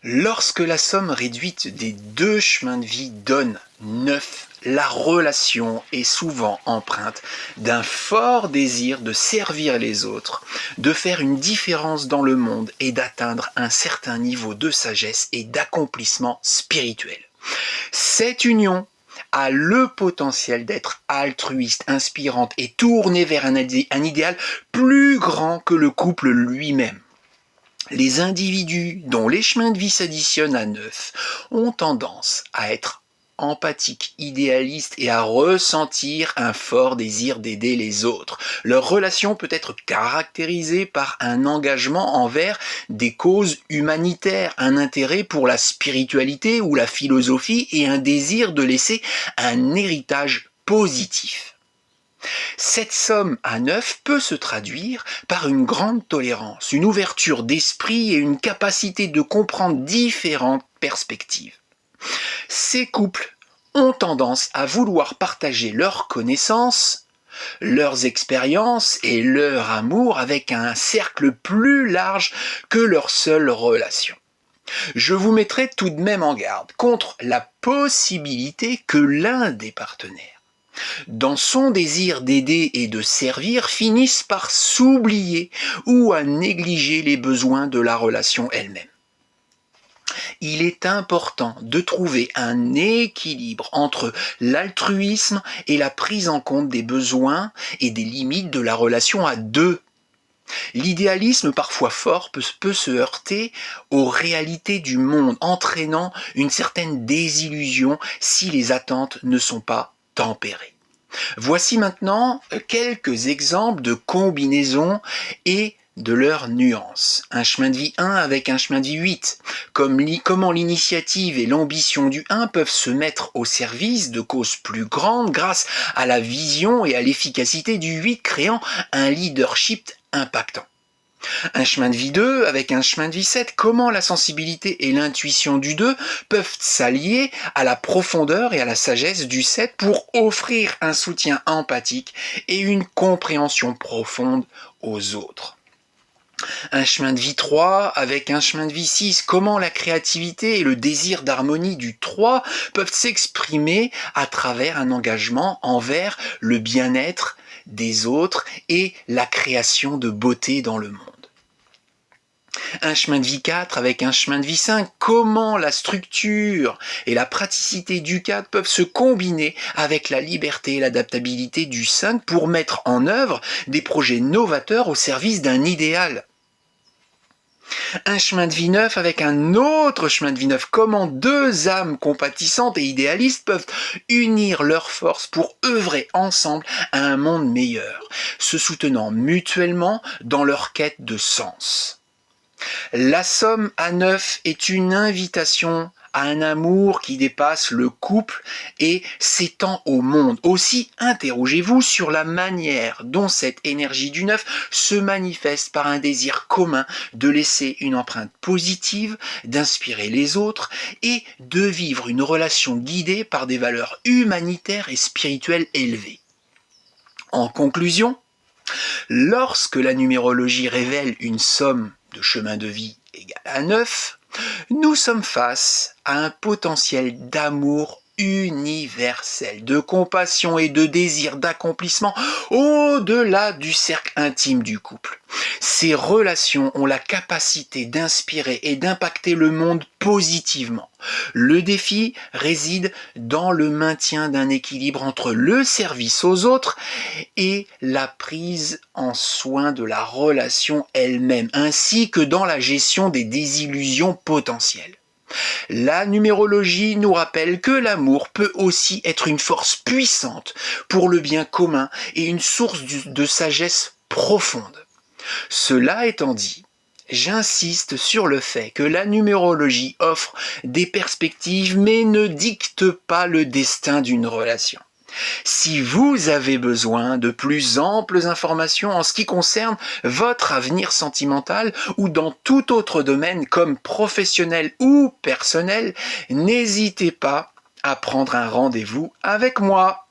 Lorsque la somme réduite des deux chemins de vie donne 9, la relation est souvent empreinte d'un fort désir de servir les autres, de faire une différence dans le monde et d'atteindre un certain niveau de sagesse et d'accomplissement spirituel. Cette union a le potentiel d'être altruiste, inspirante et tournée vers un idéal plus grand que le couple lui-même. Les individus dont les chemins de vie s'additionnent à 9 ont tendance à être empathiques, idéalistes et à ressentir un fort désir d'aider les autres. Leur relation peut être caractérisée par un engagement envers des causes humanitaires, un intérêt pour la spiritualité ou la philosophie et un désir de laisser un héritage positif. Cette somme à 9 peut se traduire par une grande tolérance, une ouverture d'esprit et une capacité de comprendre différentes perspectives. Ces couples ont tendance à vouloir partager leurs connaissances, leurs expériences et leur amour avec un cercle plus large que leur seule relation. Je vous mettrai tout de même en garde contre la possibilité que l'un des partenaires, dans son désir d'aider et de servir, finissent par s'oublier ou à négliger les besoins de la relation elle-même. Il est important de trouver un équilibre entre l'altruisme et la prise en compte des besoins et des limites de la relation à deux. L'idéalisme parfois fort peut se heurter aux réalités du monde, entraînant une certaine désillusion si les attentes ne sont pas tempérées. Voici maintenant quelques exemples de combinaisons et de leurs nuances. Un chemin de vie 1 avec un chemin de vie 8. Comment l'initiative et l'ambition du 1 peuvent se mettre au service de causes plus grandes grâce à la vision et à l'efficacité du 8, créant un leadership impactant. Un chemin de vie 2 avec un chemin de vie 7, comment la sensibilité et l'intuition du 2 peuvent s'allier à la profondeur et à la sagesse du 7 pour offrir un soutien empathique et une compréhension profonde aux autres. Un chemin de vie 3 avec un chemin de vie 6, comment la créativité et le désir d'harmonie du 3 peuvent s'exprimer à travers un engagement envers le bien-être des autres et la création de beauté dans le monde. Un chemin de vie 4 avec un chemin de vie 5, comment la structure et la praticité du 4 peuvent se combiner avec la liberté et l'adaptabilité du 5 pour mettre en œuvre des projets novateurs au service d'un idéal. Un chemin de vie 9 avec un autre chemin de vie 9, comment deux âmes compatissantes et idéalistes peuvent unir leurs forces pour œuvrer ensemble à un monde meilleur, se soutenant mutuellement dans leur quête de sens. La somme à 9 est une invitation à un amour qui dépasse le couple et s'étend au monde. Aussi, interrogez-vous sur la manière dont cette énergie du 9 se manifeste par un désir commun de laisser une empreinte positive, d'inspirer les autres et de vivre une relation guidée par des valeurs humanitaires et spirituelles élevées. En conclusion, lorsque la numérologie révèle une somme de chemin de vie égale à 9, nous sommes face à un potentiel d'amour universel, de compassion et de désir d'accomplissement au-delà du cercle intime du couple. Ces relations ont la capacité d'inspirer et d'impacter le monde positivement. Le défi réside dans le maintien d'un équilibre entre le service aux autres et la prise en soin de la relation elle-même, ainsi que dans la gestion des désillusions potentielles. La numérologie nous rappelle que l'amour peut aussi être une force puissante pour le bien commun et une source de sagesse profonde. Cela étant dit, j'insiste sur le fait que la numérologie offre des perspectives mais ne dicte pas le destin d'une relation. Si vous avez besoin de plus amples informations en ce qui concerne votre avenir sentimental ou dans tout autre domaine comme professionnel ou personnel, n'hésitez pas à prendre un rendez-vous avec moi.